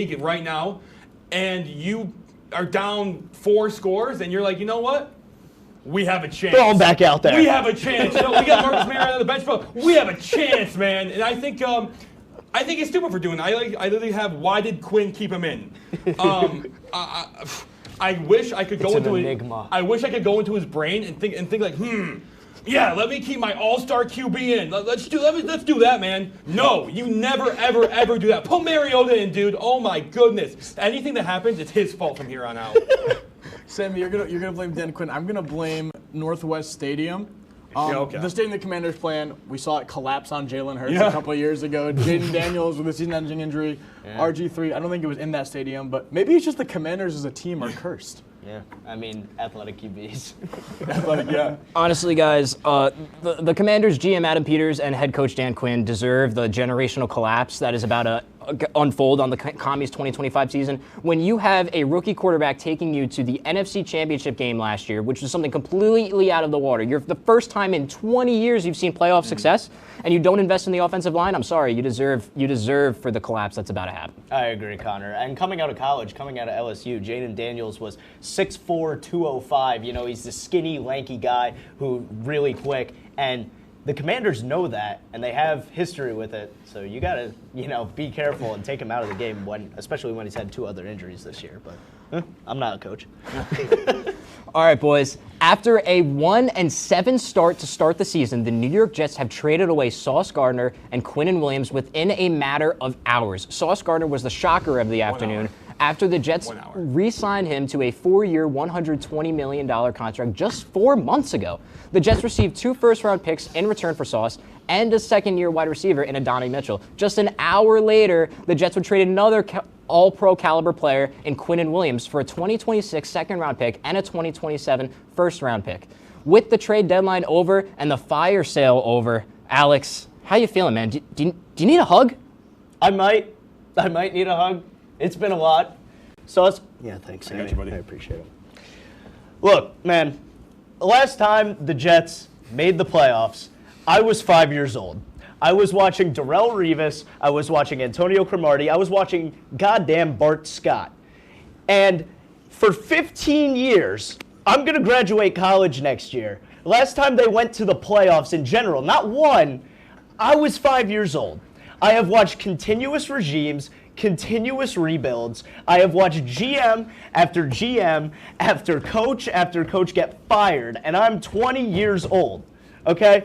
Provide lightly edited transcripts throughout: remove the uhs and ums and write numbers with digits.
league right now, and you are down 4 scores, and you're like, you know what? We have a chance. Throw him back out there. We have a chance. You know, we got Marcus Mariota on the bench, but we have a chance, man. And I think he's stupid for doing that. I literally have, why did Quinn keep him in? I wish I could go into enigma. I wish I could go into his brain and think like, yeah, let me keep my all-star QB in. Let's do that, man. No, you never, ever do that. Put Mariota in, dude. Oh my goodness. Anything that happens, it's his fault from here on out. Sammy, you're gonna blame Dan Quinn. I'm gonna blame Northwest Stadium. Okay. The stadium the Commanders play in, we saw it collapse on Jalen Hurts a couple of years ago. Jaden Daniels with a season-ending injury. Yeah. RG3, I don't think it was in that stadium, but maybe it's just the Commanders as a team are cursed. Yeah, I mean, athletic QBs. Athletic, yeah. Honestly, guys, the Commanders' GM Adam Peters and head coach Dan Quinn deserve the generational collapse that is about to unfold on the Commies 2025 season. When you have a rookie quarterback taking you to the NFC Championship game last year, which was something completely out of the water. You're the first time in 20 years you've seen playoff success, and you don't invest in the offensive line. I'm sorry, you deserve for the collapse that's about to happen. I agree, Connor. And coming out of college, coming out of LSU, Jaden Daniels was 6'4", 205. You know, he's the skinny, lanky guy who really quick. And the Commanders know that, and they have history with it. So you got to, be careful and take him out of the game, especially when he's had 2 other injuries this year. But I'm not a coach. All right, boys. After a 1-7 start to start the season, the New York Jets have traded away Sauce Gardner and Quinnen Williams within a matter of hours. Sauce Gardner was the shocker of the afternoon after the Jets re-signed him to a 4-year, $120 million contract just 4 months ago. The Jets received 2 first-round picks in return for Sauce and a second-year wide receiver in Adonai Mitchell. Just an hour later, the Jets would trade another all-pro caliber player in Quinnen Williams for a 2026 second-round pick and a 2027 first-round pick. With the trade deadline over and the fire sale over, Alex, how you feeling, man? Do you need a hug? I might need a hug. It's been a lot. Sauce? Yeah, thanks, Sammy. I appreciate it. Look, man, the last time the Jets made the playoffs, I was 5 years old. I was watching Darrelle Revis. I was watching Antonio Cromartie. I was watching goddamn Bart Scott. And for 15 years, I'm going to graduate college next year. Last time they went to the playoffs in general, not one, I was 5 years old. I have watched continuous regimes, continuous rebuilds. I have watched GM after GM after coach get fired, and I'm 20 years old, okay?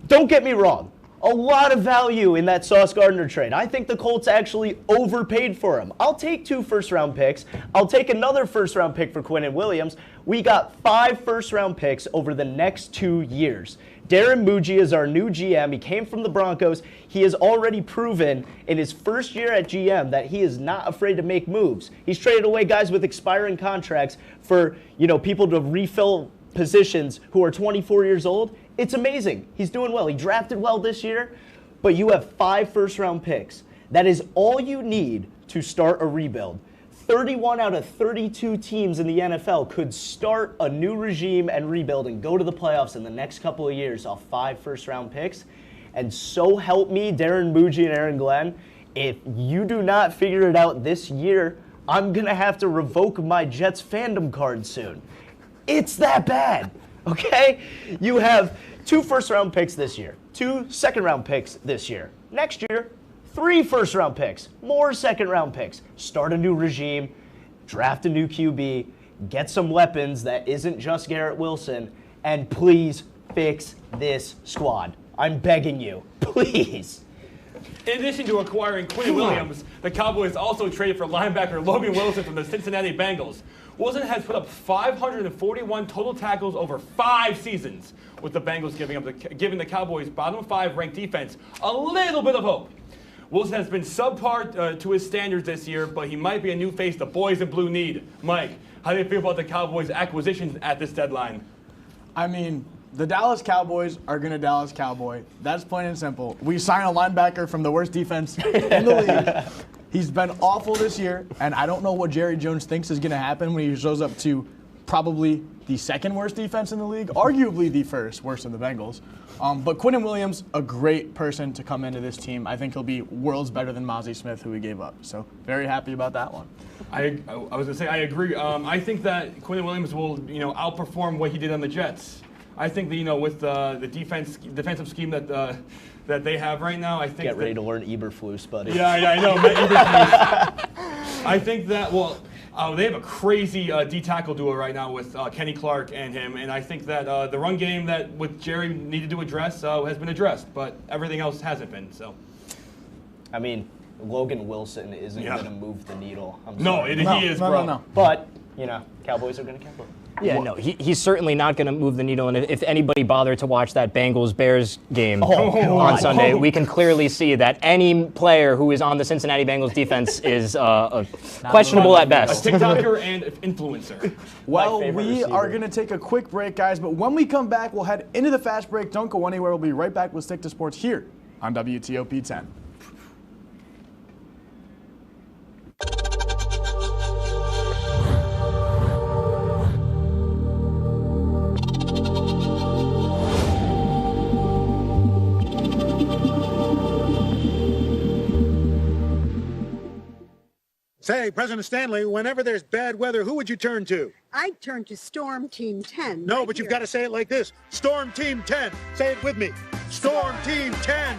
Don't get me wrong. A lot of value in that Sauce Gardner trade. I think the Colts actually overpaid for him. I'll take 2 first-round picks. I'll take another first-round pick for Quinnen Williams. We got 5 first-round picks over the next 2 years. Darren Muji is our new GM. He came from the Broncos. He has already proven in his first year at GM that he is not afraid to make moves. He's traded away guys with expiring contracts for, people to refill positions who are 24 years old. It's amazing. He's doing well. He drafted well this year, but you have 5 first-round picks. That is all you need to start a rebuild. 31 out of 32 teams in the NFL could start a new regime and rebuild and go to the playoffs in the next couple of years off 5 first-round picks. And so help me, Darren Muji and Aaron Glenn, if you do not figure it out this year, I'm going to have to revoke my Jets fandom card soon. It's that bad, okay? You have 2 first-round picks this year, 2 second-round picks this year. Next year, 3 first-round picks, more second-round picks. Start a new regime, draft a new QB, get some weapons that isn't just Garrett Wilson, and please fix this squad. I'm begging you, please. In addition to acquiring Quinnen Williams, the Cowboys also traded for linebacker Logan Wilson from the Cincinnati Bengals. Wilson has put up 541 total tackles over 5 seasons, with the Bengals giving the Cowboys' bottom 5 ranked defense a little bit of hope. Wilson has been subpar to his standards this year, but he might be a new face the boys in blue need. Mike, how do you feel about the Cowboys' acquisitions at this deadline? I mean, the Dallas Cowboys are going to Dallas Cowboy. That's plain and simple. We sign a linebacker from the worst defense in the league. He's been awful this year, and I don't know what Jerry Jones thinks is going to happen when he shows up to probably the second worst defense in the league, arguably the first, worse than the Bengals. But Quinnen Williams, a great person to come into this team. I think he'll be worlds better than Mozzie Smith, who we gave up. So very happy about that one. I was going to say, I agree. I think that Quinnen Williams will, outperform what he did on the Jets. I think that, with the defensive scheme that they have right now, I think Get ready to learn Eberflus, buddy. Yeah, I know. Eberflus. I think that, they have a crazy D-tackle duo right now with Kenny Clark and him, and I think that the run game that with Jerry needed to address has been addressed, but everything else hasn't been. So, I mean, Logan Wilson isn't going to move the needle. No, he is, bro. No. But Cowboys are going to Cowboys. Yeah, no, he's certainly not going to move the needle. And if anybody bothered to watch that Bengals-Bears game on Sunday, we can clearly see that any player who is on the Cincinnati Bengals defense is questionable at best. A TikToker and influencer. Well, we are going to take a quick break, guys. But when we come back, we'll head into the fast break. Don't go anywhere. We'll be right back with Stick to Sports here on WTOP-10. Say, President Stanley, whenever there's bad weather, who would you turn to? I'd turn to Storm Team 10. No, but you've got to say it like this. Storm Team 10. Say it with me. Storm Team 10.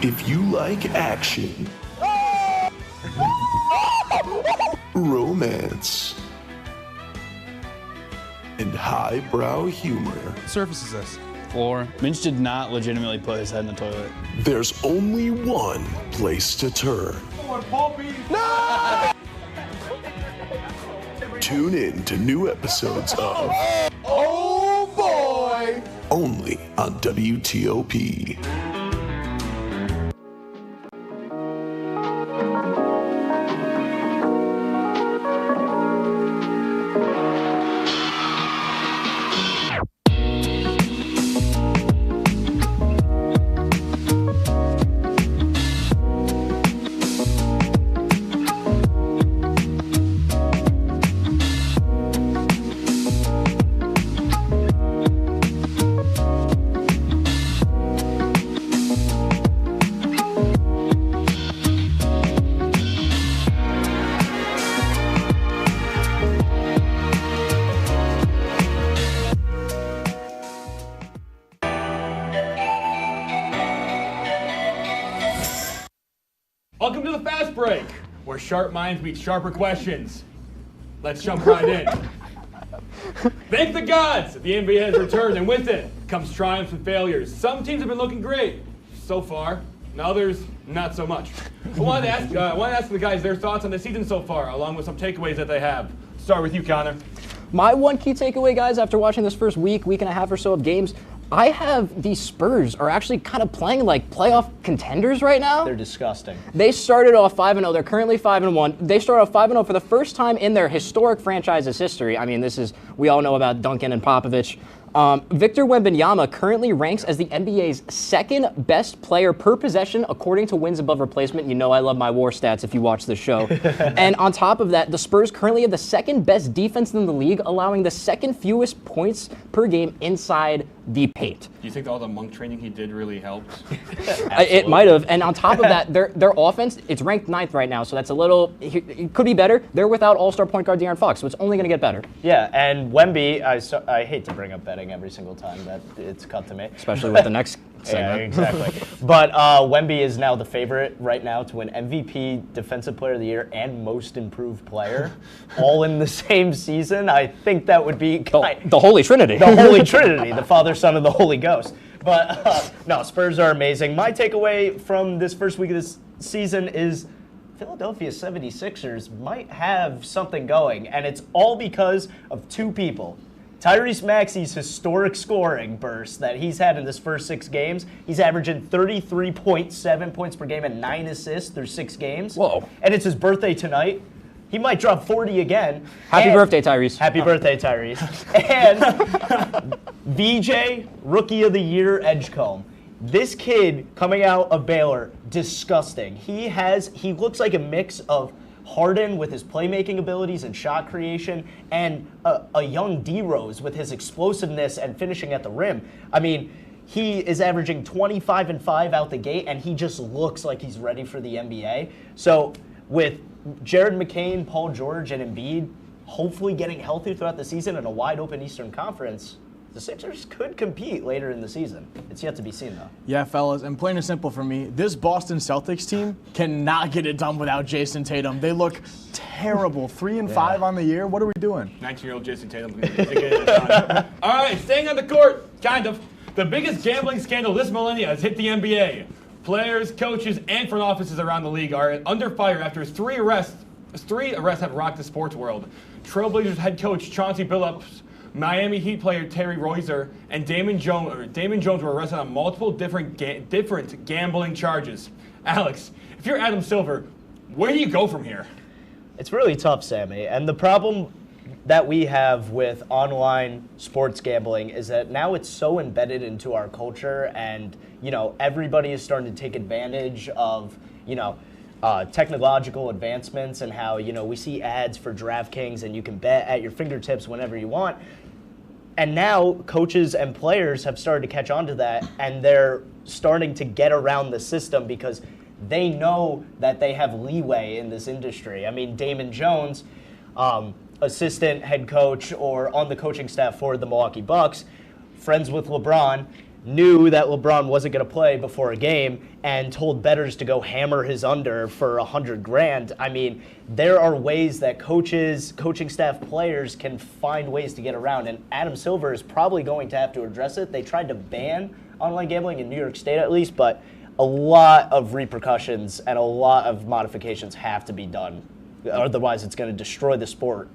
If you like action, romance, and highbrow humor, surfaces this floor. Minch did not legitimately put his head in the toilet. There's only one place to turn. No! Tune in to new episodes of Oh boy! only on WTOP. Welcome to the Fast Break, where sharp minds meet sharper questions. Let's jump right in. Thank the gods! The NBA has returned, and with it comes triumphs and failures. Some teams have been looking great so far, and others not so much. I wanted to ask the guys their thoughts on the season so far, along with some takeaways that they have. Start with you, Connor. My one key takeaway, guys, after watching this first week and a half or so of games, I have the Spurs are actually kind of playing like playoff contenders right now. They're disgusting. They started off 5-0. They're currently 5-1. They started off 5-0 for the first time in their historic franchise's history. I mean, we all know about Duncan and Popovich. Victor Wembanyama currently ranks as the NBA's second best player per possession according to wins above replacement. You know I love my war stats if you watch this show. And on top of that, the Spurs currently have the second best defense in the league, allowing the second fewest points per game inside the paint. Do you think all the monk training he did really helped? It might have. And on top of that, their offense, it's ranked 9th right now, so that's a little, it could be better. They're without all-star point guard De'Aaron Fox, so it's only going to get better. Yeah, and Wemby, I hate to bring up betting every single time that it's cut to me. Especially with the next segment. Yeah, exactly. But Wemby is now the favorite right now to win MVP, Defensive Player of the Year, and Most Improved Player, all in the same season. I think that would be the Holy Trinity. The Holy Trinity, the Father, Son, and the Holy Ghost. But no, Spurs are amazing. My takeaway from this first week of this season is Philadelphia 76ers might have something going, and it's all because of two people. Tyrese Maxey's historic scoring burst that he's had in his first 6 games, he's averaging 33.7 points per game and 9 assists through 6 games. Whoa. And it's his birthday tonight. He might drop 40 again. Happy birthday, Tyrese. Happy birthday, Tyrese. And VJ, Rookie of the Year, Edgecombe. This kid coming out of Baylor, disgusting. He looks like a mix of Harden with his playmaking abilities and shot creation, and a young D-Rose with his explosiveness and finishing at the rim. I mean, he is averaging 25 and 5 out the gate, and he just looks like he's ready for the NBA. So with Jared McCain, Paul George, and Embiid hopefully getting healthy throughout the season in a wide-open Eastern Conference, the Sixers could compete later in the season. It's yet to be seen, though. Yeah, fellas, and plain and simple for me, this Boston Celtics team cannot get it done without Jason Tatum. They look terrible. 3 and 5 on the year. What are we doing? 19-year-old Jason Tatum. All right, staying on the court, kind of. The biggest gambling scandal this millennia has hit the NBA. Players, coaches, and front offices around the league are under fire after 3 arrests have rocked the sports world. Trailblazers head coach Chauncey Billups, Miami Heat player Terry Rozier, and Damon Jones were arrested on multiple different gambling charges. Alex, if you're Adam Silver, where do you go from here? It's really tough, Sammy. And the problem that we have with online sports gambling is that now it's so embedded into our culture, and everybody is starting to take advantage of technological advancements, and how we see ads for DraftKings and you can bet at your fingertips whenever you want. And now coaches and players have started to catch on to that, and they're starting to get around the system because they know that they have leeway in this industry. I mean, Damon Jones, assistant head coach or on the coaching staff for the Milwaukee Bucks, friends with LeBron, knew that LeBron wasn't going to play before a game and told bettors to go hammer his under for $100,000. I mean, there are ways that coaches, coaching staff, players can find ways to get around, and Adam Silver is probably going to have to address it. They tried to ban online gambling in New York State at least, but a lot of repercussions and a lot of modifications have to be done. Otherwise, it's going to destroy the sport,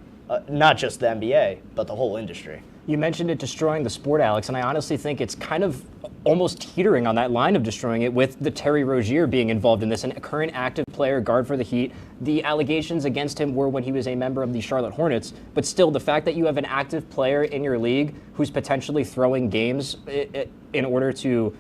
not just the NBA, but the whole industry. You mentioned it destroying the sport, Alex, and I honestly think it's kind of almost teetering on that line of destroying it with the Terry Rozier being involved in this, and a current active player, guard for the Heat. The allegations against him were when he was a member of the Charlotte Hornets, but still, the fact that you have an active player in your league who's potentially throwing games in order to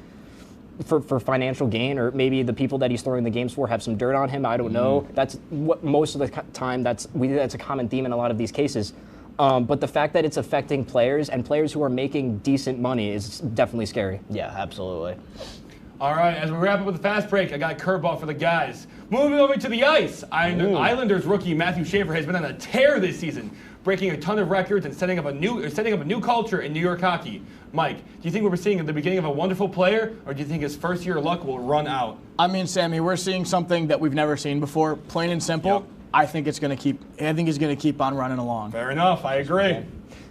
for financial gain, or maybe the people that he's throwing the games for have some dirt on him, I don't know. That's what most of the time that's a common theme in a lot of these cases. But the fact that it's affecting players and players who are making decent money is definitely scary. Yeah, absolutely. All right, as we wrap up with the fast break, I got a curveball for the guys. Moving over to the ice, Islanders rookie Matthew Schaefer has been on a tear this season, breaking a ton of records and setting up a new culture in New York hockey. Mike, do you think we're seeing the beginning of a wonderful player, or do you think his first year of luck will run out? I mean, Sammy, we're seeing something that we've never seen before. Plain and simple. Yep. I think he's going to keep on running along. Fair enough. I agree.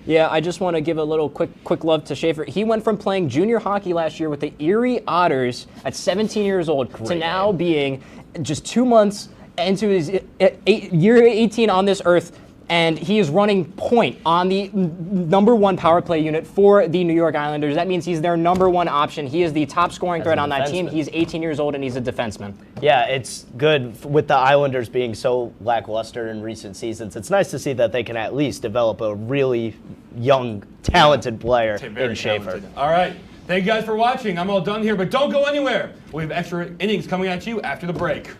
Yeah, I just want to give a little quick love to Schaefer. He went from playing junior hockey last year with the Erie Otters at 17 years old to now being just 2 months into his year 18 on this earth, and he is running point on the number 1 power play unit for the New York Islanders. That means he's their number 1 option. He is the top scoring threat on that team. He's 18 years old, and he's a defenseman. Yeah, it's good with the Islanders being so lackluster in recent seasons. It's nice to see that they can at least develop a really young, talented player in Schaefer. All right. Thank you guys for watching. I'm all done here, but don't go anywhere. We have extra innings coming at you after the break.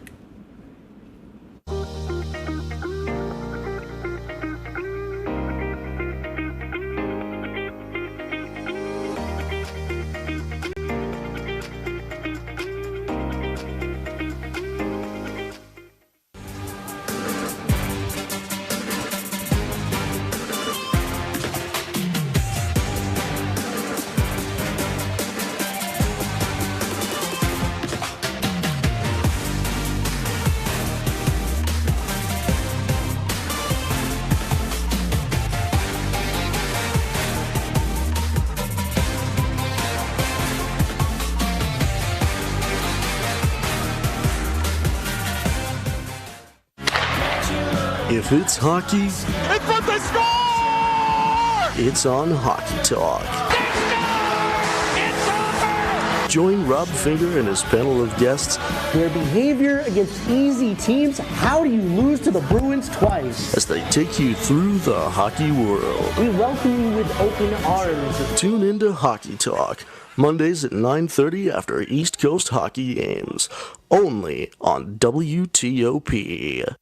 If it's hockey, In front, they score! It's on Hockey Talk. Join Rob Finger and his panel of guests. Their behavior against easy teams. How do you lose to the Bruins twice? As they take you through the hockey world. We welcome you with open arms. Tune into Hockey Talk, Mondays at 9:30 after East Coast hockey games. Only on WTOP.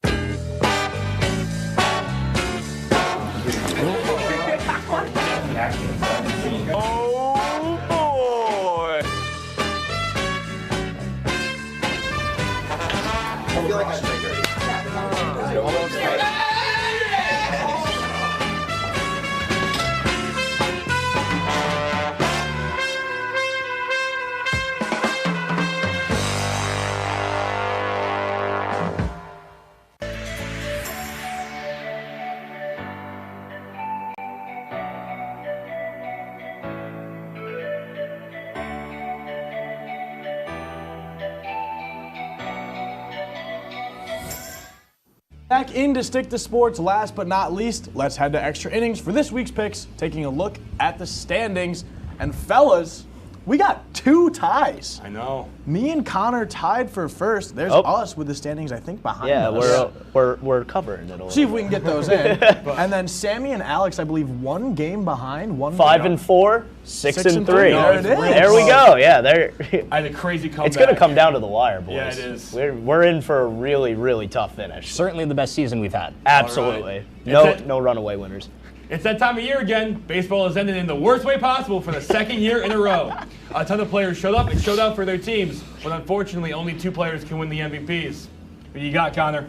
Back into Stick to Sports, last but not least, let's head to extra innings for this week's picks, taking a look at the standings. And fellas, we got 2 ties. I know. Me and Connor tied for first. There's us with the standings, I think, behind us. Yeah, we're covering it a little. See if we can get those in. And then Sammy and Alex, I believe, 1 game behind. 5 and 4, 6 and 3. There it is. There we go. Yeah, there. I had a crazy comeback. It's going to come down to the wire, boys. Yeah, it is. We're in for a really, really tough finish. Certainly the best season we've had. Absolutely. Right. No runaway winners. It's that time of year again. Baseball has ended in the worst way possible for the second year in a row. A ton of players showed up and showed out for their teams, but unfortunately only 2 players can win the MVPs. What you got, Connor?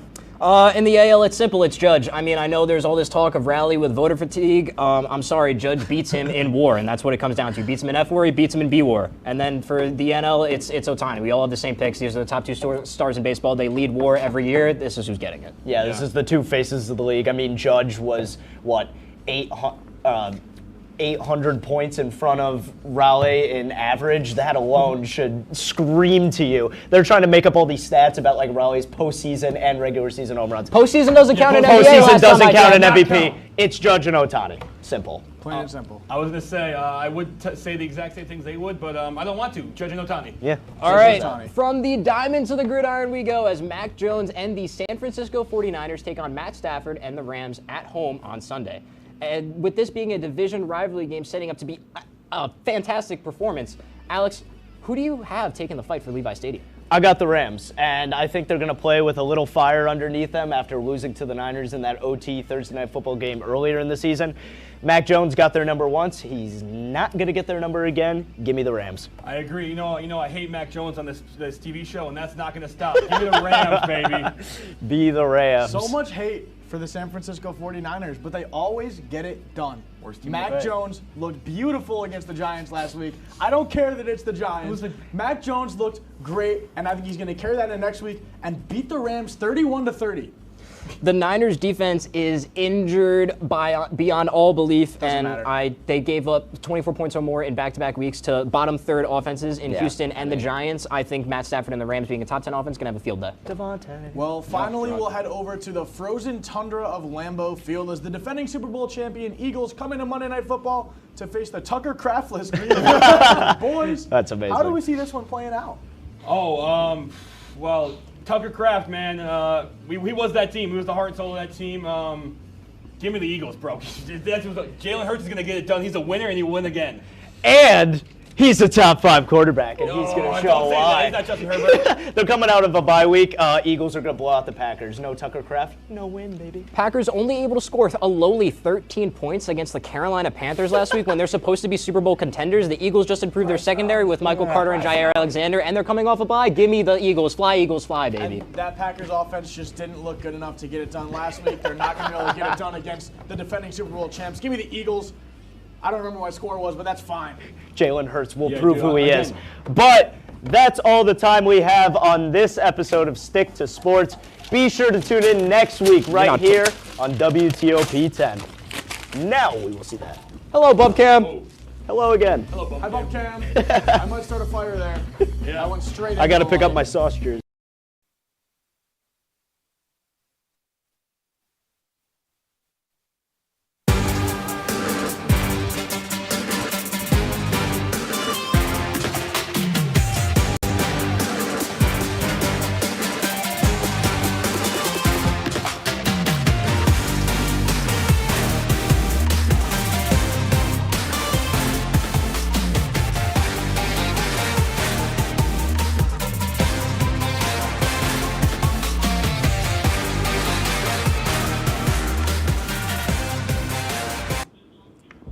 In the AL, it's simple. It's Judge. I mean, I know there's all this talk of Raleigh with voter fatigue. I'm sorry, Judge beats him in WAR, and that's what it comes down to. He beats him in F-WAR, he beats him in B-WAR. And then for the NL, it's Ohtani. We all have the same picks. These are the top 2 stars in baseball. They lead WAR every year. This is who's getting it. Yeah, this is the 2 faces of the league. I mean, Judge was, 800 points in front of Raleigh in average. That alone should scream to you. They're trying to make up all these stats about like Raleigh's postseason and regular season home runs. Postseason doesn't count in NBA. Postseason doesn't count in MVP. It's Judge and Ohtani. Simple. Plain and simple. I was going to say, I would say the exact same things they would, but I don't want to. Judge and Ohtani. Yeah. All right. From the diamond to the gridiron we go as Mac Jones and the San Francisco 49ers take on Matt Stafford and the Rams at home on Sunday. And with this being a division rivalry game setting up to be a fantastic performance, Alex, who do you have taking the fight for Levi Stadium? I got the Rams, and I think they're going to play with a little fire underneath them after losing to the Niners in that OT Thursday Night Football game earlier in the season. Mac Jones got their number once. He's not going to get their number again. Give me the Rams. I agree. You know, I hate Mac Jones on this TV show, and that's not going to stop. Give me the Rams, baby. Be the Rams. So much hate for the San Francisco 49ers, but they always get it done. Mac Jones looked beautiful against the Giants last week. I don't care that it's the Giants. Mac Jones looked great, and I think he's going to carry that into next week and beat the Rams 31-30. The Niners defense is injured beyond all belief, they gave up 24 points or more in back-to-back weeks to bottom 3rd offenses in Houston and the Giants. I think Matt Stafford and the Rams being a top 10 offense going to have a field day. Well, finally, we'll head over to the frozen tundra of Lambeau Field as the defending Super Bowl champion Eagles come into Monday Night Football to face the Tucker Craftless Green Bay boys. That's amazing. How do we see this one playing out? Well, Tucker Kraft, man, he was that team. He was the heart and soul of that team. Give me the Eagles, bro. Jalen Hurts is going to get it done. He's a winner, and he'll win again. And he's a top 5 quarterback, and he's going to show why. He's not Justin Herbert. They're coming out of a bye week. Eagles are going to blow out the Packers. No Tucker Kraft, no win, baby. Packers only able to score a lowly 13 points against the Carolina Panthers last week when they're supposed to be Super Bowl contenders. The Eagles just improved their secondary with Michael Carter and Jair Alexander, and they're coming off a bye. Give me the Eagles, fly, baby. And that Packers offense just didn't look good enough to get it done last week. They're not going to be able to get it done against the defending Super Bowl champs. Give me the Eagles. I don't remember what my score was, but that's fine. Jalen Hurts will prove who he is. But that's all the time we have on this episode of Stick to Sports. Be sure to tune in next week right here on WTOP-10. Now we will see that. Hello, Bubcam. Hello again. Hello, Bubcam. Hi, Bubcam. I might start a fire there. I went straight I got to pick up my sauce jersey.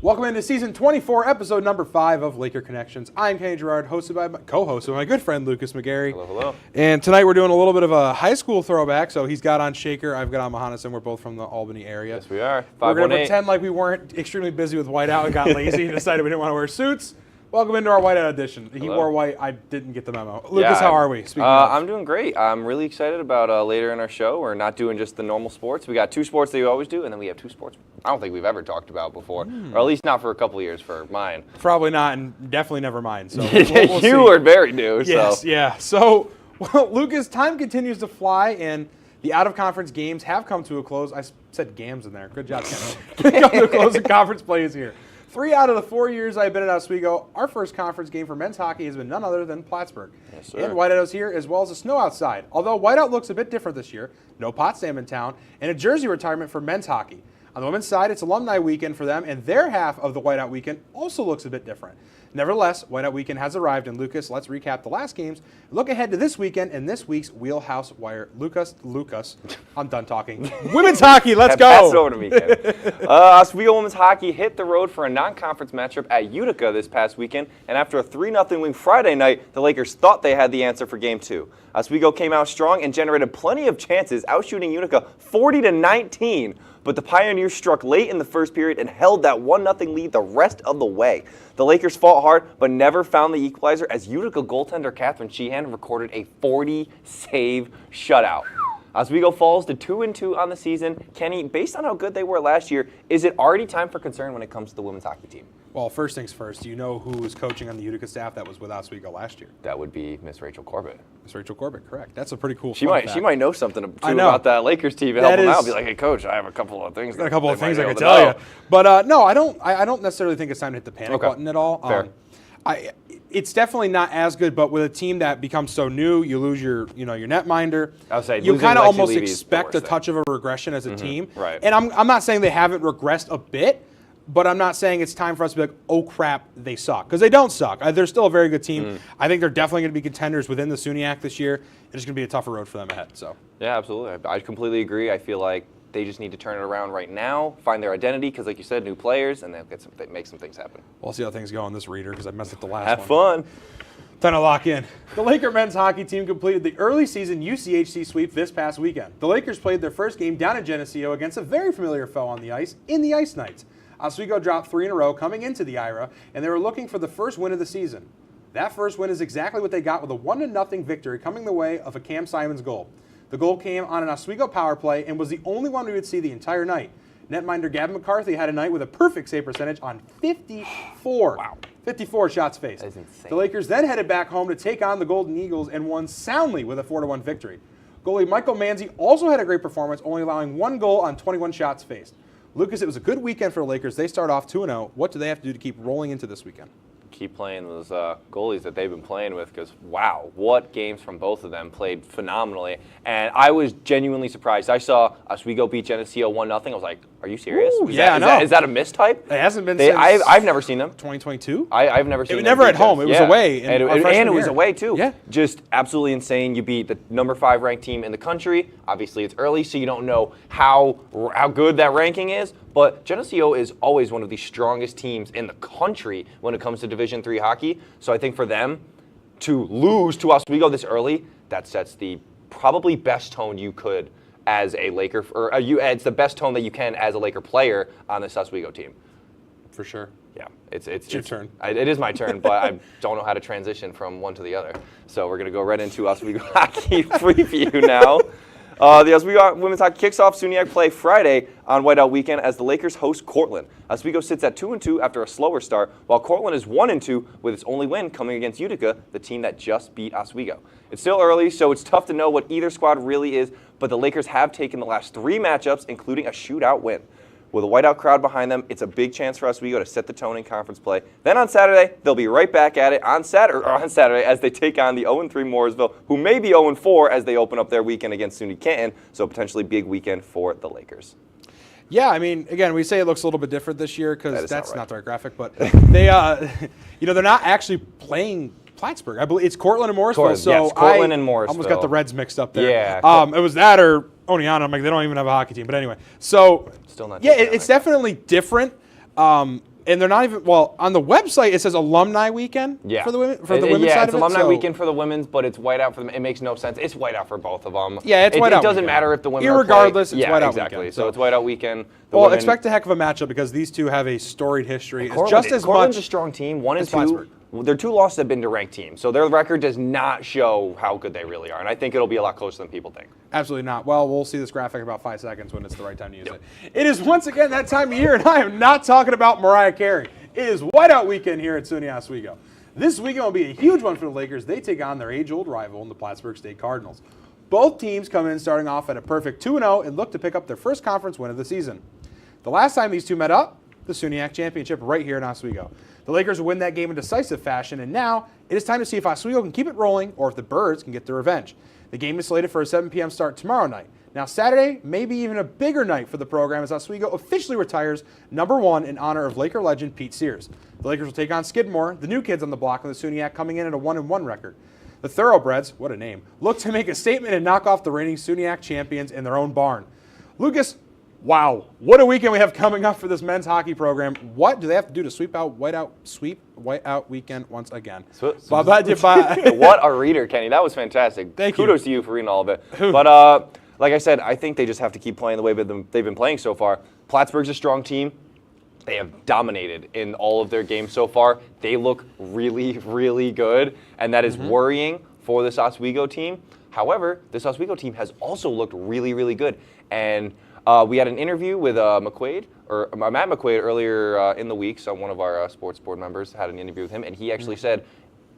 Welcome into season 24, episode number 5 of Laker Connections. I'm Kenny Gerard, co-host with my good friend Lucas McGarry. Hello, hello. And tonight we're doing a little bit of a high school throwback. So he's got on Shaker, I've got on Mahanas, and we're both from the Albany area. Yes, we are. We're going to pretend like we weren't extremely busy with whiteout and got lazy and decided we didn't want to wear suits. Welcome into our whiteout edition. He wore white. I didn't get the memo. Lucas, how are we? I'm doing great. I'm really excited about later in our show. We're not doing just the normal sports. We got 2 sports that we always do, and then we have 2 sports I don't think we've ever talked about before, or at least not for a couple of years for mine. Probably not, and definitely never mine. So we'll you are very new. Yes, yeah. So, well, Lucas, time continues to fly, and the out-of-conference games have come to a close. I said games in there. Good job, Ken. Come to a close. The conference play is here. 3 out of the 4 years I've been at Oswego, our first conference game for men's hockey has been none other than Plattsburgh. Yes, sir. And whiteout is here, as well as the snow outside. Although whiteout looks a bit different this year, no Potsdam in town, and a jersey retirement for men's hockey. On the women's side, it's alumni weekend for them, and their half of the whiteout weekend also looks a bit different. Nevertheless, whiteout weekend has arrived, and Lucas, let's recap the last games. Look ahead to this weekend and this week's Wheelhouse Wire. Lucas, I'm done talking. Women's hockey, let's go. Pass it over to me, Ken. Oswego women's hockey hit the road for a non-conference matchup at Utica this past weekend, and after a 3-0 win Friday night, the Lakers thought they had the answer for Game 2. Oswego came out strong and generated plenty of chances, outshooting Utica 40-19. But the Pioneers struck late in the first period and held that 1-0 lead the rest of the way. The Lakers fought hard, but never found the equalizer as Utica goaltender Catherine Sheehan recorded a 40-save shutout. Oswego falls to 2-2 on the season. Kenny, based on how good they were last year, is it already time for concern when it comes to the women's hockey team? Well, first things first, do you know who was coaching on the Utica staff that was with Oswego last year? That would be Miss Rachel Corbett. Miss Rachel Corbett, correct. That's a pretty cool She fact. might know something too about that Lakers team and help them out. Be like, hey, coach, I have a couple of things. I can tell you. But no, I don't necessarily think it's time to hit the panic button at all. Fair. It's definitely not as good, but with a team that becomes so new, you lose your netminder. I would say you kind of almost expect a touch of a regression as a team. Right. And I'm not saying they haven't regressed a bit, but I'm not saying it's time for us to be like, oh crap, they suck, because they don't suck. They're still a very good team. I think they're definitely going to be contenders within the SUNY this year. It's going to be a tougher road for them ahead. So. Yeah, absolutely. I completely agree. I feel like they just need to turn it around right now, find their identity, because like you said, new players, and they make some things happen. We'll see how things go on this reader, because I messed up the last one. Have fun. Time to lock in. The Laker men's hockey team completed the early season UCHC sweep this past weekend. The Lakers played their first game down in Geneseo against a very familiar foe on the ice in the Ice Knights. Oswego dropped 3 in a row coming into the IRA, and they were looking for the first win of the season. That first win is exactly what they got with a 1-0 victory coming the way of a Cam Simons goal. The goal came on an Oswego power play and was the only one we would see the entire night. Netminder Gavin McCarthy had a night with a perfect save percentage on 54. Wow. 54 shots faced. That is insane. The Lakers then headed back home to take on the Golden Eagles and won soundly with a 4-1 victory. Goalie Michael Manzi also had a great performance, only allowing 1 goal on 21 shots faced. Lucas, it was a good weekend for the Lakers. They start off 2-0. What do they have to do to keep rolling into this weekend? Keep playing those goalies that they've been playing with, because, wow, what games from both of them, played phenomenally. And I was genuinely surprised. I saw Oswego beat Geneseo 1-0. I was like, are you serious? Ooh, yeah, is that a mistype? It hasn't been since I've never seen them. 2022? I've never seen them. It was never at home. It was away. And it was away, too. Yeah. Just absolutely insane. You beat the number 5 ranked team in the country. Obviously, it's early, so you don't know how good that ranking is. But Geneseo is always one of the strongest teams in the country when it comes to Division III hockey. So I think for them to lose to Oswego this early, that sets the probably best tone you could as a Laker, or it's the best tone that you can as a Laker player on this Oswego team. For sure. Yeah, it's your turn. It is my turn, but I don't know how to transition from one to the other. So we're going to go right into Oswego hockey preview now. The Oswego women's hockey kicks off SUNY play Friday on Whiteout weekend as the Lakers host Cortland. Oswego sits at 2-2 after a slower start, while Cortland is 1-2 with its only win coming against Utica, the team that just beat Oswego. It's still early, so it's tough to know what either squad really is, but the Lakers have taken the last 3 matchups, including a shootout win. With a whiteout crowd behind them, it's a big chance for Oswego to set the tone in conference play. Then on Saturday, they'll be right back at it on Saturday as they take on the 0-3 Mooresville, who may be 0-4 as they open up their weekend against SUNY Canton, so potentially big weekend for the Lakers. Yeah, I mean, again, we say it looks a little bit different this year because that's not the right graphic, but they, they're not actually playing Plattsburgh. I believe it's Cortland and Morrisville. Yes, Cortland and Morrisville. Almost got the Reds mixed up there. Yeah. It was that or Oneonta. I'm like, they don't even have a hockey team. But anyway, so still not. Yeah, it's definitely different. And And they're not even, well, on the website it says alumni weekend for the women, for the women's side it's of it. alumni weekend for the women's, but it's whiteout for them. It makes no sense. It's whiteout for both of them. Yeah, it's whiteout. It doesn't weekend. matter if the women Irregardless, are it's whiteout exactly. weekend. So it's whiteout weekend. Well, expect a heck of a matchup because these two have a storied history. It's just as Cortland's much a strong team. 1 and 2. Plattsburgh. Their 2 losses have been to ranked teams, so their record does not show how good they really are, and I think it'll be a lot closer than people think. Absolutely not. Well, we'll see this graphic in about 5 seconds when it's the right time to use it. It is once again that time of year, and I am not talking about Mariah Carey. It is whiteout weekend here at SUNY Oswego. This weekend will be a huge one for the Lakers. They take on their age-old rival in the Plattsburgh State Cardinals. Both teams come in starting off at a perfect 2-0 and look to pick up their first conference win of the season. The last time these two met up, the SUNYAC Championship right here in Oswego. The Lakers win that game in decisive fashion, and now it is time to see if Oswego can keep it rolling or if the Birds can get their revenge. The game is slated for a 7 p.m. start tomorrow night. Now Saturday may be even a bigger night for the program as Oswego officially retires #1 in honor of Laker legend Pete Sears. The Lakers will take on Skidmore, the new kids on the block of the SUNYAC, coming in at a 1-1 record. The Thoroughbreds, what a name, look to make a statement and knock off the reigning SUNYAC champions in their own barn. Lucas, wow, what a weekend we have coming up for this men's hockey program. What do they have to do to sweep whiteout weekend once again? What a reader, Kenny. That was fantastic. Kudos to you for reading all of it. But like I said, I think they just have to keep playing the way they've been playing so far. Plattsburgh's a strong team. They have dominated in all of their games so far. They look really, really good, and that is worrying for this Oswego team. However, this Oswego team has also looked really, really good. And we had an interview with Matt McQuaid earlier in the week. So one of our sports board members had an interview with him, and he actually said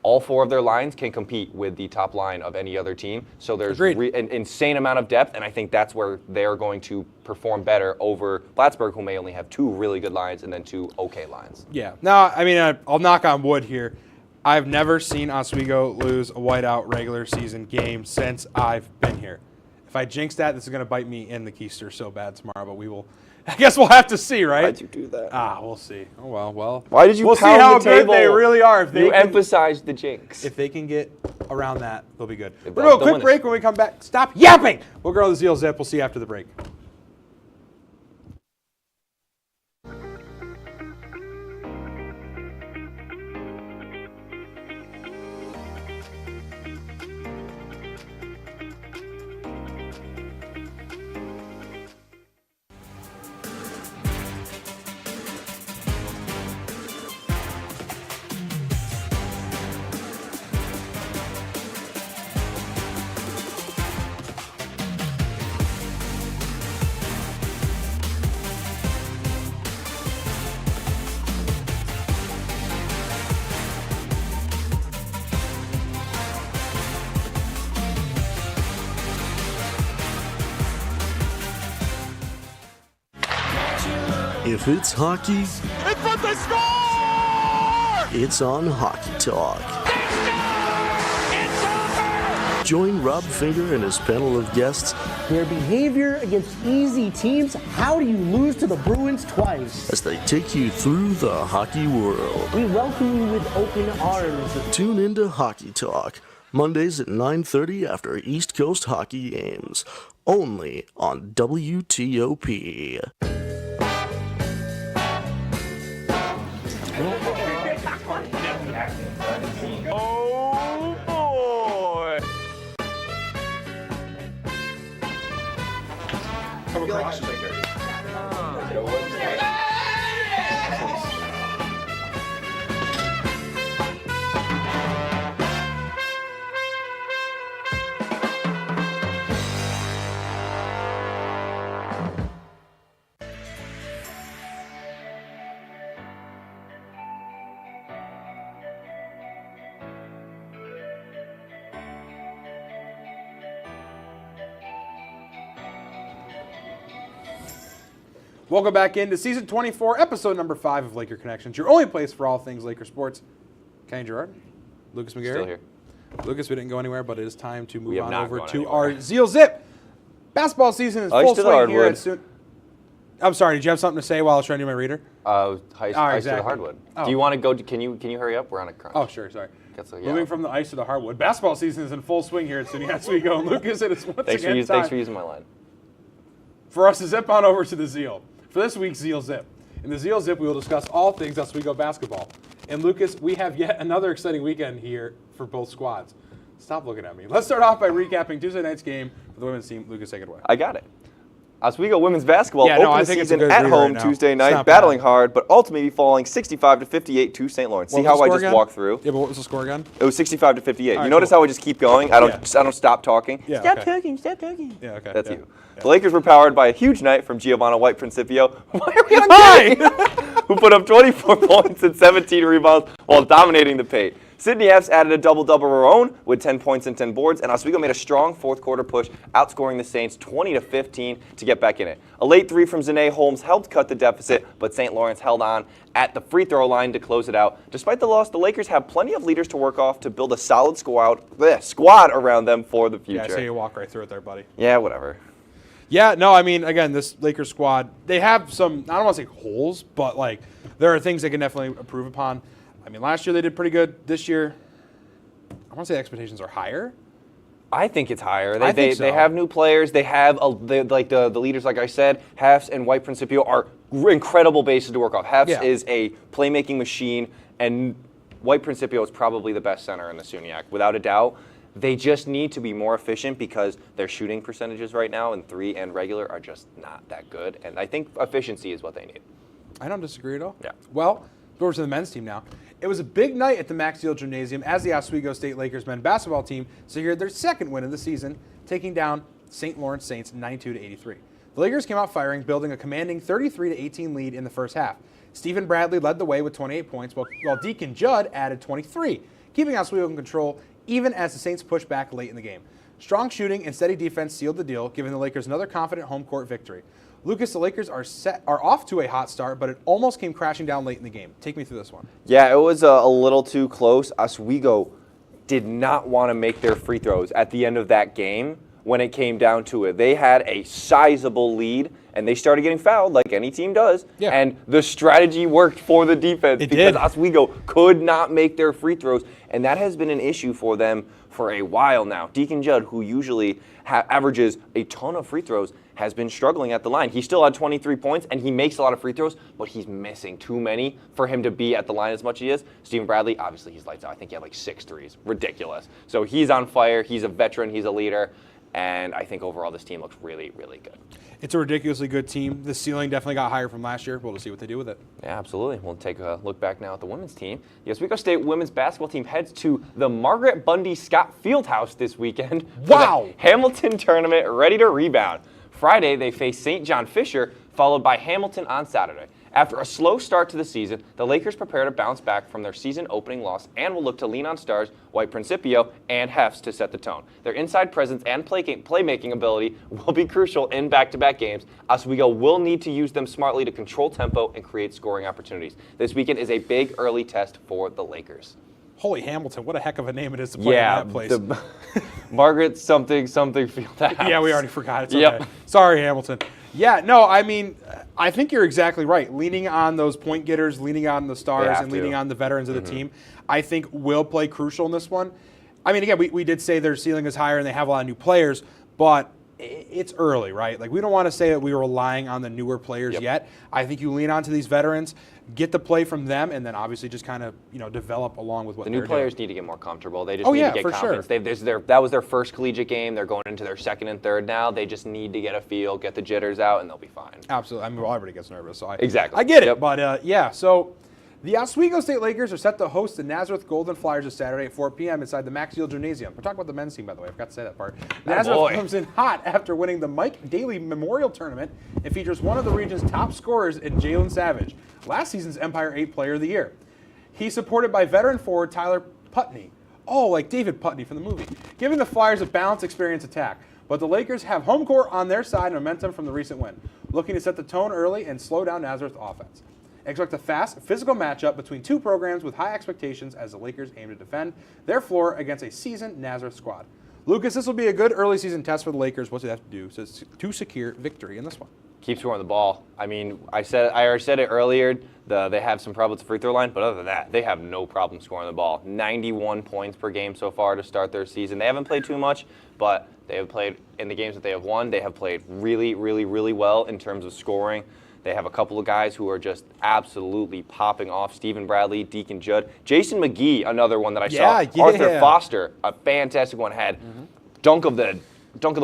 all 4 of their lines can compete with the top line of any other team. So there's an insane amount of depth, and I think that's where they're going to perform better over Plattsburgh, who may only have 2 really good lines and then 2 okay lines. Yeah. Now, I mean, I'll knock on wood here. I've never seen Oswego lose a whiteout regular season game since I've been here. If I jinx that, this is going to bite me in the keister so bad tomorrow, but I guess we'll have to see, right? Why'd you do that? We'll see. Oh, well. Why did you We'll see how good they really are. You emphasized the jinx. If they can get around that, they'll be good. We're going to go a quick break. When we come back, stop yapping. We'll go to the Zeal Zip. We'll see you after the break. If it's hockey, it's on Hockey Talk. Join Rob Finger and his panel of guests. Their behavior against easy teams. How do you lose to the Bruins twice? As they take you through the hockey world. We welcome you with open arms. Tune into Hockey Talk, Mondays at 9:30 after East Coast hockey games. Only on WTOP. Oh boy! Come across. Welcome back into Season 24, Episode number 5 of Laker Connections, your only place for all things Laker sports. Kenny Gerard, Lucas McGarry. Still here. Lucas, we didn't go anywhere, but it is time to move on over to anywhere. our Zeal Zip. Basketball season is full swing here at SUNY. I'm sorry, did you have something to say while I was trying to do my reader? Ice to the hardwood. Oh. Do you want to go? Can you hurry up? We're on a crunch. Oh, sure, sorry. Moving from the ice to the hardwood. Basketball season is in full swing here at SUNY Oswego. And Lucas, it is once again time thanks for using my line. for us to zip on over to the Zeal. For this week's Zeal Zip, In the Zeal Zip, we will discuss all things Oswego basketball. And Lucas, we have yet another exciting weekend here for both squads. Stop looking at me. Let's start off by recapping Tuesday night's game for the women's team. Lucas, take it away. I got it. Oswego women's basketball opened the season at home Tuesday night, battling hard, but ultimately falling 65-58 to St. Lawrence. See how I just walked through? Yeah, but what was the score again? It was 65-58. You notice how I just keep going? I don't stop talking. Yeah, stop talking. Yeah, okay. That's you. The Lakers were powered by a huge night from Giovanna White Principio. Why are we on game? Who put up 24 points and 17 rebounds while dominating the paint. Sydney F's added a double-double of her own with 10 points and 10 boards, and Oswego made a strong fourth-quarter push, outscoring the Saints 20-15 to get back in it. A late three from Zanae Holmes helped cut the deficit, but St. Lawrence held on at the free throw line to close it out. Despite the loss, the Lakers have plenty of leaders to work off to build a solid squad around them for the future. Yeah, I see you walk right through it there, buddy. Yeah, whatever. Yeah, no, I mean, again, this Lakers squad, they have some, I don't want to say holes, but, like, there are things they can definitely improve upon. I mean, last year they did pretty good. This year, I want to say expectations are higher. I think it's higher. I think so. They have new players. They have the leaders, like I said. Hefs and White Principio are incredible bases to work off. Hefs is a playmaking machine, and White Principio is probably the best center in the SUNY, without a doubt. They just need to be more efficient because their shooting percentages right now in 3 and regular are just not that good, and I think efficiency is what they need. I don't disagree at all. Yeah. Well, go over to the men's team now. It was a big night at the Max Steel Gymnasium as the Oswego State Lakers men's basketball team secured their second win of the season, taking down St. Lawrence Saints 92-83. The Lakers came out firing, building a commanding 33-18 lead in the first half. Stephen Bradley led the way with 28 points, while Deacon Judd added 23, keeping Oswego in control even as the Saints pushed back late in the game. Strong shooting and steady defense sealed the deal, giving the Lakers another confident home court victory. Lucas, the Lakers are off to a hot start, but it almost came crashing down late in the game. Take me through this one. Yeah, it was a little too close. Oswego did not want to make their free throws at the end of that game when it came down to it. They had a sizable lead, and they started getting fouled like any team does. Yeah. And the strategy worked for the defense because Oswego could not make their free throws, and that has been an issue for them for a while now. Deacon Judd, who usually averages a ton of free throws, has been struggling at the line. He still had 23 points, and he makes a lot of free throws, but he's missing too many for him to be at the line as much as he is. Stephen Bradley, obviously, he's lights out. I think he had like 6 threes. Ridiculous. So he's on fire. He's a veteran. He's a leader. And I think overall this team looks really, really good. It's a ridiculously good team. The ceiling definitely got higher from last year. We'll see what they do with it. Yeah, absolutely. We'll take a look back now at the women's team. The Oswego State women's basketball team heads to the Margaret Bundy Scott Fieldhouse this weekend. Wow! For the Hamilton tournament, ready to rebound. Friday, they face St. John Fisher, followed by Hamilton on Saturday. After a slow start to the season, the Lakers prepare to bounce back from their season-opening loss and will look to lean on stars White Principio and Hefs to set the tone. Their inside presence and playmaking ability will be crucial in back-to-back games. Oswego will need to use them smartly to control tempo and create scoring opportunities. This weekend is a big early test for the Lakers. Holy Hamilton, what a heck of a name it is to play in that place. Margaret something Fieldhouse. Yeah, we already forgot. It's okay. Sorry, Hamilton. Yeah, no, I mean, I think you're exactly right. Leaning on those point getters, leaning on the stars, and leaning on the veterans of the team, I think will play crucial in this one. I mean, again, we did say their ceiling is higher and they have a lot of new players, but it's early, right? Like, we don't want to say that we were relying on the newer players yet. I think you lean onto these veterans, get the play from them, and then obviously just kind of, develop along with what they're doing. The new players need to get more comfortable. They just need to get confidence. Sure. That was their first collegiate game. They're going into their second and third now. They just need to get a feel, get the jitters out, and they'll be fine. Absolutely. I mean, well, everybody gets nervous, so I Exactly. I get it. But, so the Oswego State Lakers are set to host the Nazareth Golden Flyers this Saturday at 4 p.m. inside the Max Steel Gymnasium. We're talking about the men's team, by the way. I forgot to say that part. Nazareth comes in hot after winning the Mike Daly Memorial Tournament. It features one of the region's top scorers in Jalen Savage, last season's Empire 8 Player of the Year. He's supported by veteran forward Tyler Putney. Oh, like David Putney from the movie. Giving the Flyers a balanced experience attack. But the Lakers have home court on their side and momentum from the recent win, looking to set the tone early and slow down Nazareth's offense. Expect a fast, physical matchup between two programs with high expectations as the Lakers aim to defend their floor against a seasoned Nazareth squad. Lucas, this will be a good early season test for the Lakers. What do they have to do to secure victory in this one? Keep scoring the ball. I mean, I already said it earlier. They have some problems at the free throw line, but other than that, they have no problem scoring the ball. 91 points per game so far to start their season. They haven't played too much, but they have played in the games that they have won. They have played really, really, really well in terms of scoring. They have a couple of guys who are just absolutely popping off. Stephen Bradley, Deacon Judd. Jason McGee, another one that I saw. Arthur Foster, a fantastic one, had dunk of the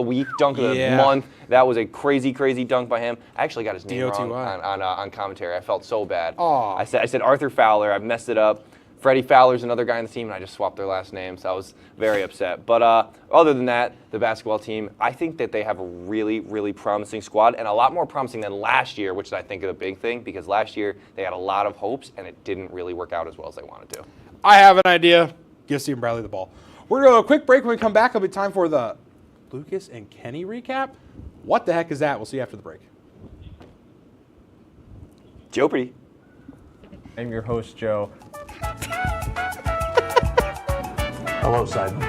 week, dunk of the month. That was a crazy, crazy dunk by him. I actually got his name wrong on commentary. I felt so bad. I said Arthur Fowler. I messed it up. Freddie Fowler's another guy on the team, and I just swapped their last names. So I was very upset. But other than that, the basketball team, I think that they have a really, really promising squad, and a lot more promising than last year, which I think is a big thing, because last year they had a lot of hopes, and it didn't really work out as well as they wanted to. I have an idea. Give Stephen Bradley the ball. We're going to go a quick break. When we come back, it'll be time for the Lucas and Kenny recap. What the heck is that? We'll see you after the break. Joe Pretty. I'm your host, Joe. Hello, Simon.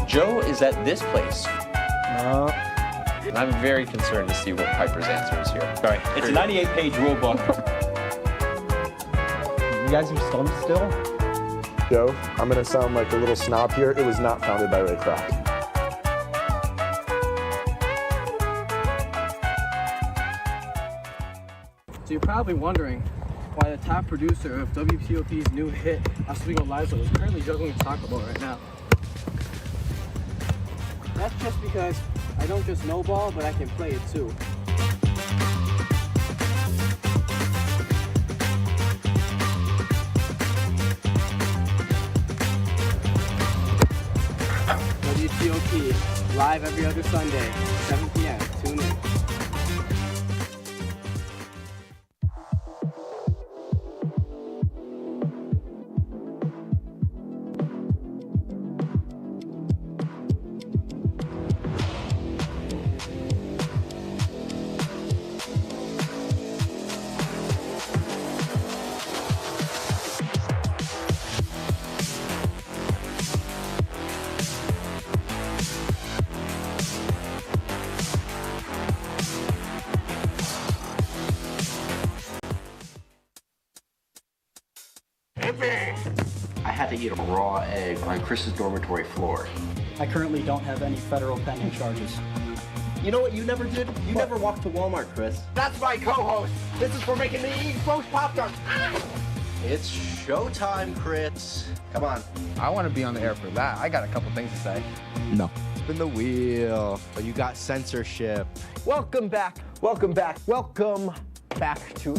Joe is at this place. And I'm very concerned to see what Piper's answer is here. All right, it's a 98-page rule book. You guys are stumped still? Joe, I'm going to sound like a little snob here. It was not founded by Ray Kroc. So you're probably wondering why the top producer of WTOP's new hit, Oswego Liza, is currently juggling a soccer ball right now. That's just because I don't just know ball, but I can play it too. WTOP, live every other Sunday, 7 p.m. Tune in. I had to eat a raw egg on Chris's dormitory floor. I currently don't have any federal pending charges. You know what you never did? You never walked to Walmart, Chris. That's my co-host. This is for making me eat roast Pop-Tarts. It's showtime, Chris. Come on. I want to be on the air for that. I got a couple things to say. No. Spin the wheel. Oh, you got censorship. Welcome back. Welcome back. Welcome back to...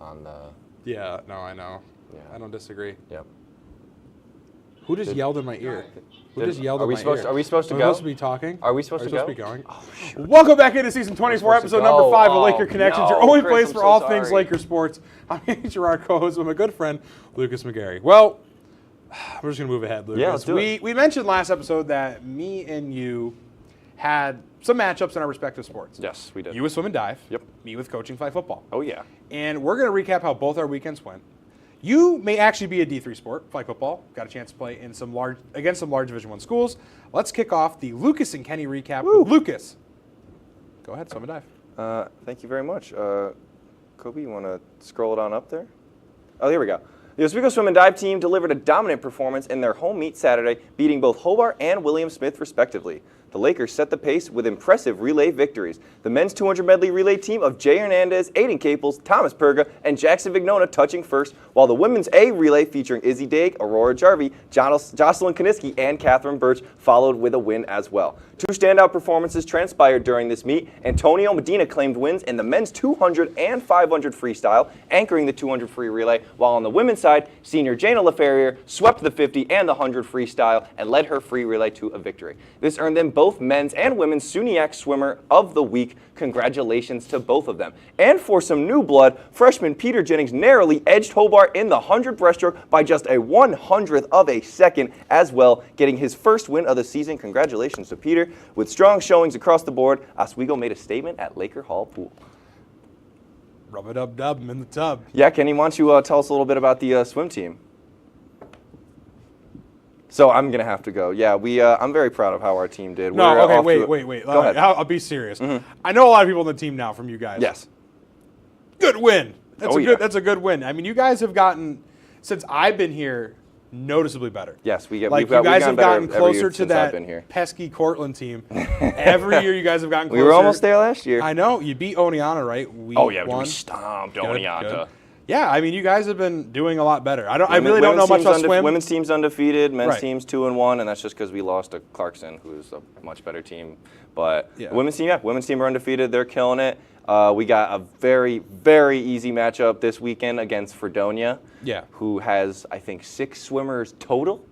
On the... Yeah, no, I know. Yeah. I don't disagree. Yep. Who just yelled in my ear? Who just yelled in my ear? Are we supposed to go? Are we supposed to be talking? Are we supposed to go? Be going? Oh, welcome back into season 24, episode number 5 of Laker Connections, your only place for all things Laker sports. I'm Andy Gerard, co-host with my good friend, Lucas McGarry. Well, we're just going to move ahead, Lucas. Yeah, let's do it. We mentioned last episode that me and you had some matchups in our respective sports. Yes, we did. You with swim and dive. Yep. Me with coaching fly football. Oh, yeah. And we're going to recap how both our weekends went. You may actually be a D3 sport, flag football. Got a chance to play in against some large Division I schools. Let's kick off the Lucas and Kenny recap with Lucas. Go ahead, swim and dive. Thank you very much. Kobe, you want to scroll it on up there? Oh, here we go. The Oswego swim and dive team delivered a dominant performance in their home meet Saturday, beating both Hobart and William Smith respectively. The Lakers set the pace with impressive relay victories. The men's 200 medley relay team of Jay Hernandez, Aiden Caples, Thomas Perga, and Jackson Vignona touching first, while the women's A relay featuring Izzy Daig, Aurora Jarvie, Jocelyn Kaniski, and Catherine Birch followed with a win as well. Two standout performances transpired during this meet. Antonio Medina claimed wins in the men's 200 and 500 freestyle, anchoring the 200 free relay, while on the women's side, senior Jana LaFerrier swept the 50 and the 100 freestyle and led her free relay to a victory. This earned them both men's and women's SUNY Swimmer of the Week. Congratulations to both of them. And for some new blood, freshman Peter Jennings narrowly edged Hobart in the 100 breaststroke by just a 100th of a second as well, getting his first win of the season. Congratulations to Peter. With strong showings across the board, Oswego made a statement at Laker Hall Pool. Rub-a-dub-dub, I'm in the tub. Yeah, Kenny, why don't you tell us a little bit about the swim team? So I'm going to have to go. Yeah, I'm very proud of how our team did. No, okay, wait. Go ahead. I'll be serious. I know a lot of people on the team now from you guys. Yes. Good win. That's a good win. I mean, you guys have gotten, since I've been here, noticeably better. Yes, you guys have gotten closer to that been here. pesky Cortland team. Every year you guys have gotten closer. We were almost there last year. I know. You beat Oneonta, right? We stomped Good, Oneonta. Good. Yeah, I mean, you guys have been doing a lot better. I really don't know much about swim. Women's team's undefeated, men's team's 2-1, and that's just because we lost to Clarkson, who's a much better team. But women's team are undefeated. They're killing it. We got a very, very easy matchup this weekend against Fredonia, who has, I think, 6 swimmers total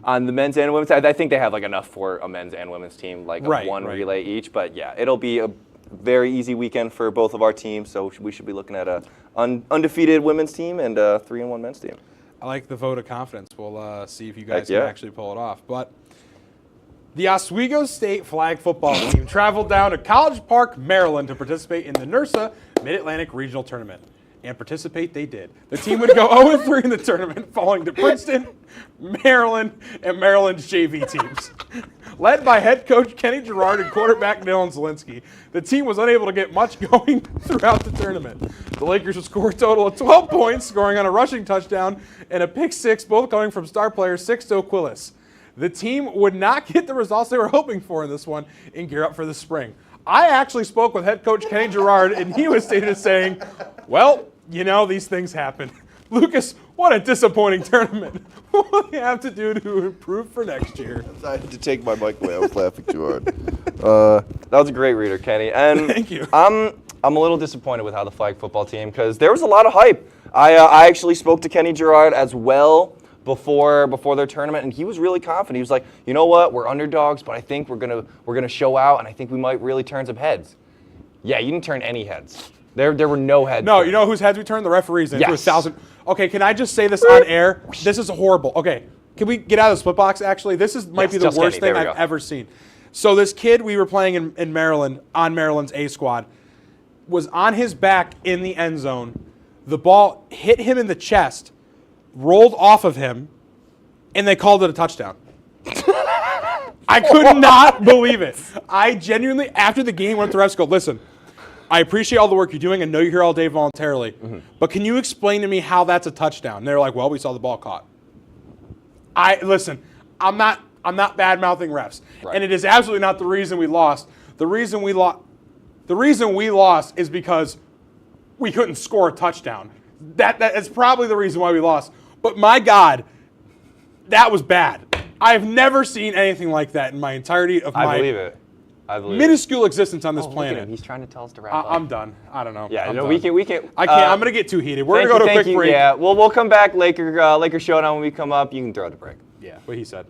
on the men's and women's side. I think they have enough for a men's and women's team, one relay each. But yeah, it'll be a very easy weekend for both of our teams. So we should be looking at a undefeated women's team and a 3-1 men's team. I like the vote of confidence. We'll see if you guys can actually pull it off. But the Oswego State flag football team traveled down to College Park, Maryland to participate in the NERSA Mid-Atlantic Regional Tournament. And participate they did. The team would go 0-3 in the tournament, falling to Princeton, Maryland, and Maryland's JV teams. Led by head coach Kenny Gerard and quarterback Dylan Zielinski, the team was unable to get much going throughout the tournament. The Lakers would score a total of 12 points, scoring on a rushing touchdown and a pick 6, both coming from star player Sixto Quillis. The team would not get the results they were hoping for in this one and gear up for the spring. I actually spoke with head coach Kenny Gerard, and he was stated as saying, well, these things happen. Lucas, what a disappointing tournament. What do you have to do to improve for next year? I had to take my mic away. I was laughing too hard. That was a great reader, Kenny. And thank you. I'm a little disappointed with how the flag football team, because there was a lot of hype. I actually spoke to Kenny Gerard as well before their tournament, and he was really confident. He was like, you know what, we're underdogs, but I think we're gonna show out, and I think we might really turn some heads. Yeah, you didn't turn any heads. There were no heads. No, you know whose heads we turned? The referees into 1,000. Okay, can I just say this on air? This is horrible. Okay, can we get out of the split box, actually? This might be the worst thing I've ever seen. So this kid we were playing in Maryland, on Maryland's A squad, was on his back in the end zone. The ball hit him in the chest, rolled off of him, and they called it a touchdown. I could not believe it. I genuinely, after the game, went to the refs and go, listen, I appreciate all the work you're doing. I know you're here all day voluntarily. But can you explain to me how that's a touchdown? And they're like, well, we saw the ball caught. Listen, I'm not bad-mouthing refs. Right. And it is absolutely not the reason we lost. The reason we lost is because we couldn't score a touchdown. That is probably the reason why we lost. But my God, that was bad. I have never seen anything like that in my entirety of my minuscule existence on this planet. Look at him. He's trying to tell us to wrap up. I'm done. I don't know. Yeah, no, we can. I can't. I'm gonna get too heated. We're gonna go to a quick break. Yeah, we'll come back. Laker showdown when we come up. You can throw the break. Yeah, what he said.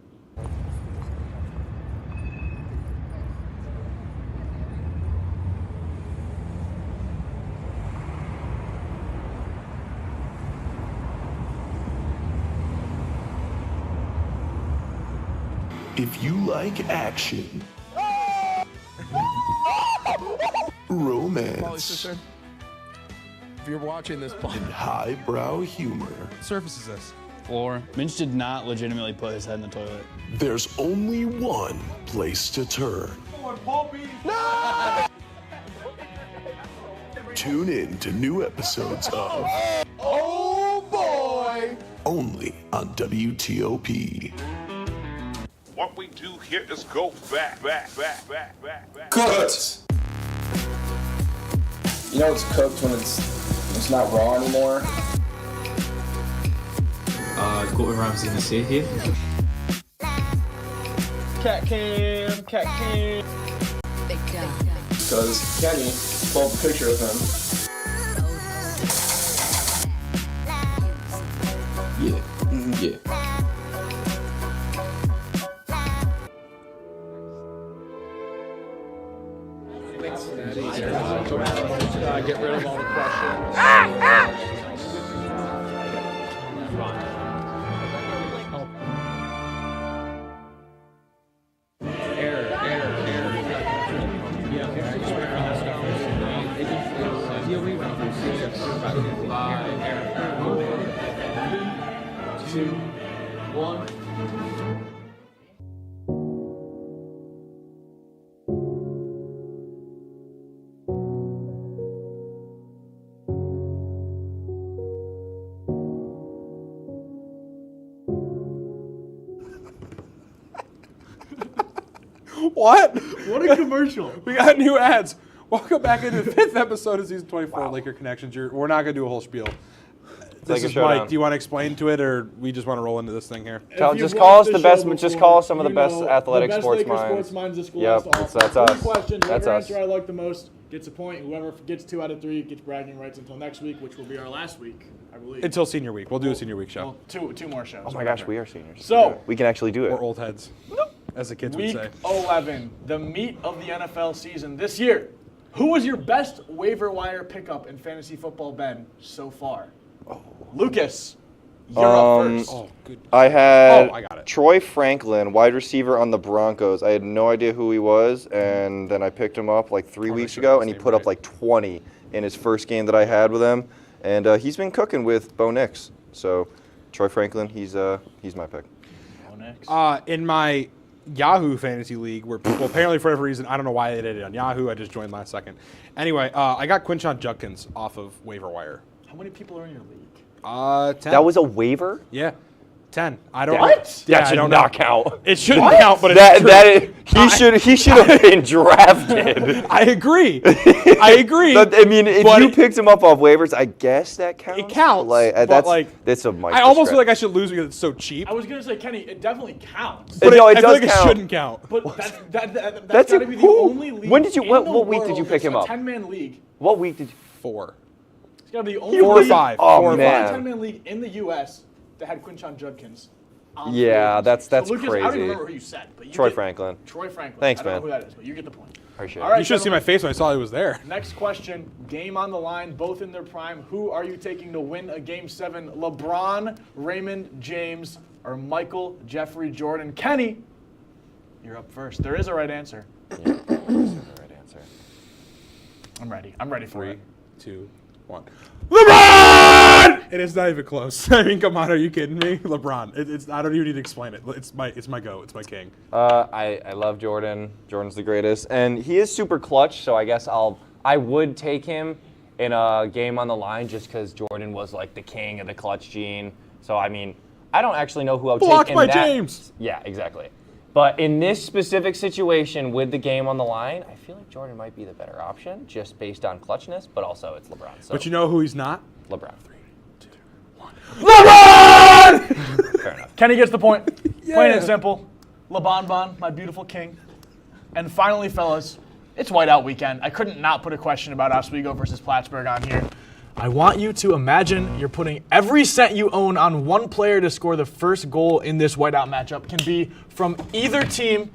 If you like action, romance, if you're watching this, and highbrow humor, surface is this? Floor. Minch did not legitimately put his head in the toilet. There's only one place to turn. No! Tune in to new episodes of Oh boy! only on WTOP. What we do here is go back. Cooked. You know it's cooked when it's not raw anymore. Gordon Ramsay gonna see here. Cat cam. Because Kenny pulled a picture of him. Yeah. Yeah. Get rid of all the questions. Two, one. What? What a commercial. We got new ads. Welcome back into the 5th episode of Season 24 Laker Connections. We're not going to do a whole spiel. This is Mike. Do you want to explain to it, or we just want to roll into this thing here? Just call us the best. Just call us some of the best athletic sports minds. minds. The school Yep, that's us. Question. That's us. Answer I like the most gets a point. Whoever gets 2 out of 3 gets bragging rights until next week, which will be our last week, I believe. Until senior week. We'll do a senior week show. Well, two more shows. Oh my gosh, we are seniors. So we can actually do it. We're old heads, as the kids would week say. 11, the meat of the NFL season this year. Who was your best waiver wire pickup in fantasy football, Ben, so far? Lucas, you're up first. I had I got it. Troy Franklin, wide receiver on the Broncos. I had no idea who he was, and then I picked him up like 3 weeks ago, and he put up like 20 in his first game that I had with him. And he's been cooking with Bo Nix. So Troy Franklin, he's my pick. Bo Nix. In my Yahoo Fantasy League, where people apparently for whatever reason, I don't know why they did it on Yahoo, I just joined last second. Anyway, I got Quinshon Judkins off of waiver wire. How many people are in your league? 10. That was a waiver? Yeah. 10. I don't What? Yeah, That I should don't not know. count. It shouldn't count, but it's true. He should have been drafted. I agree. I agree. I mean, if you picked him up off waivers, I guess that counts. It counts. That's a I almost feel like I should lose because it's so cheap. I was going to say, Kenny, it definitely counts. But no, I it feel does like count. It shouldn't count. But that's got to be the only league. When did you? in What the week did you world- pick him it's up? a 10-man league. What week did you? 4. It's got to be the only 4 or league- 5. Oh, 4 or man. 5. 10-man league in the U.S. that had Quinshon Judkins. Yeah, that's So Lucas, crazy. I don't even remember who you said. But you Troy get- Franklin. Troy Franklin. Thanks, I don't man. know who that is, but you get the point. Appreciate All right, You should have seen my face when I saw he was there. Next question. Game on the line, both in their prime. Who are you taking to win a Game 7? LeBron, Raymond James, or Michael Jeffrey Jordan? Kenny, you're up first. There is a right answer. Yeah, there is a right answer. I'm ready. I'm ready for 3, it. 2, 1. LeBron! It is not even close. I mean, come on, are you kidding me? LeBron. It's. I don't even need to explain it. It's my go. It's my king. I love Jordan. Jordan's the greatest, and he is super clutch. So I guess I would take him in a game on the line just because Jordan was like the king of the clutch gene. So I mean, I don't actually know who I would Blocked take in by that. James. Yeah, exactly. But in this specific situation with the game on the line, I feel like Jordan might be the better option just based on clutchness, but also it's LeBron. So But you know who he's not? LeBron. 3, 2, 1. LeBron! Fair enough. Kenny gets the point. Plain and simple. LeBron, my beautiful king. And finally, fellas, it's whiteout weekend. I couldn't not put a question about Oswego versus Plattsburgh on here. I want you to imagine you're putting every cent you own on one player to score the first goal in this whiteout matchup. Can be from either team.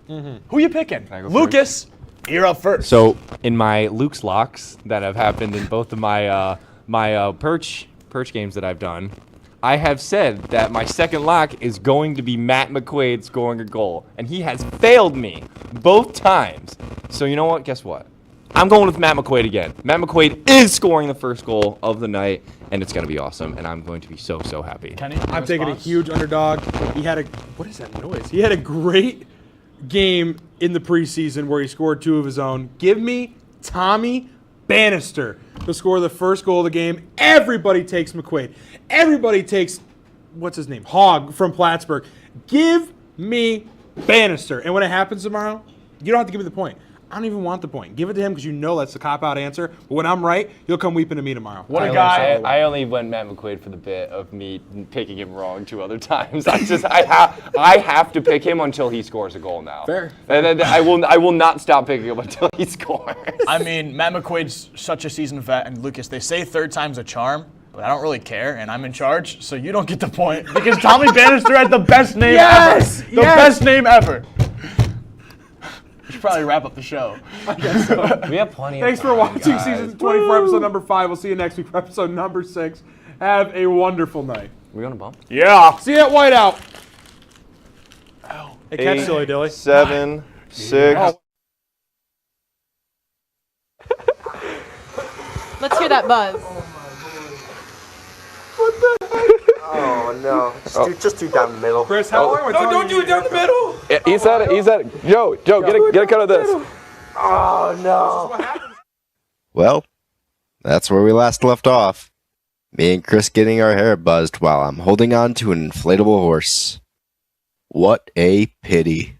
Who you picking? Lucas, you're up first. So in my Luke's locks that have happened in both of my perch games that I've done, I have said that my second lock is going to be Matt McQuaid scoring a goal, and he has failed me both times. So you know what? Guess what? I'm going with Matt McQuaid again. Matt McQuaid is scoring the first goal of the night, and it's going to be awesome, and I'm going to be so happy. Kenny, I'm taking a huge underdog. He had what is that noise? He had a great game in the preseason where he scored 2 of his own. Give me Tommy Bannister to score the first goal of the game. Everybody takes McQuaid. Everybody takes, what's his name? Hogg from Plattsburgh. Give me Bannister. And when it happens tomorrow, you don't have to give me the point. I don't even want the point. Give it to him because you know that's the cop-out answer. But when I'm right, you'll come weeping to me tomorrow. What a guy. I only went Matt McQuaid for the bit of me picking him wrong 2 other times. I have to pick him until he scores a goal now. Fair. And I will not stop picking him until he scores. I mean, Matt McQuaid's such a seasoned vet, and Lucas, they say third time's a charm, but I don't really care, and I'm in charge, so you don't get the point because Tommy Bannister has the best name ever. The best name ever. We should probably wrap up the show. I guess so. We have plenty Thanks of for time, watching guys. season 24, episode number 5. We'll see you next week for episode number 6. Have a wonderful night. We gonna bump? Yeah. See you at Whiteout. Hey, catch 8, Silly Dilly. 7, 6. Oh. Let's hear that buzz. Oh no! Just do down the middle. Chris, how long? No, don't do it down the middle. Yeah, he's at it. He's at it. Joe, get a cut of this. Oh no! Well, that's where we last left off. Me and Chris getting our hair buzzed while I'm holding on to an inflatable horse. What a pity.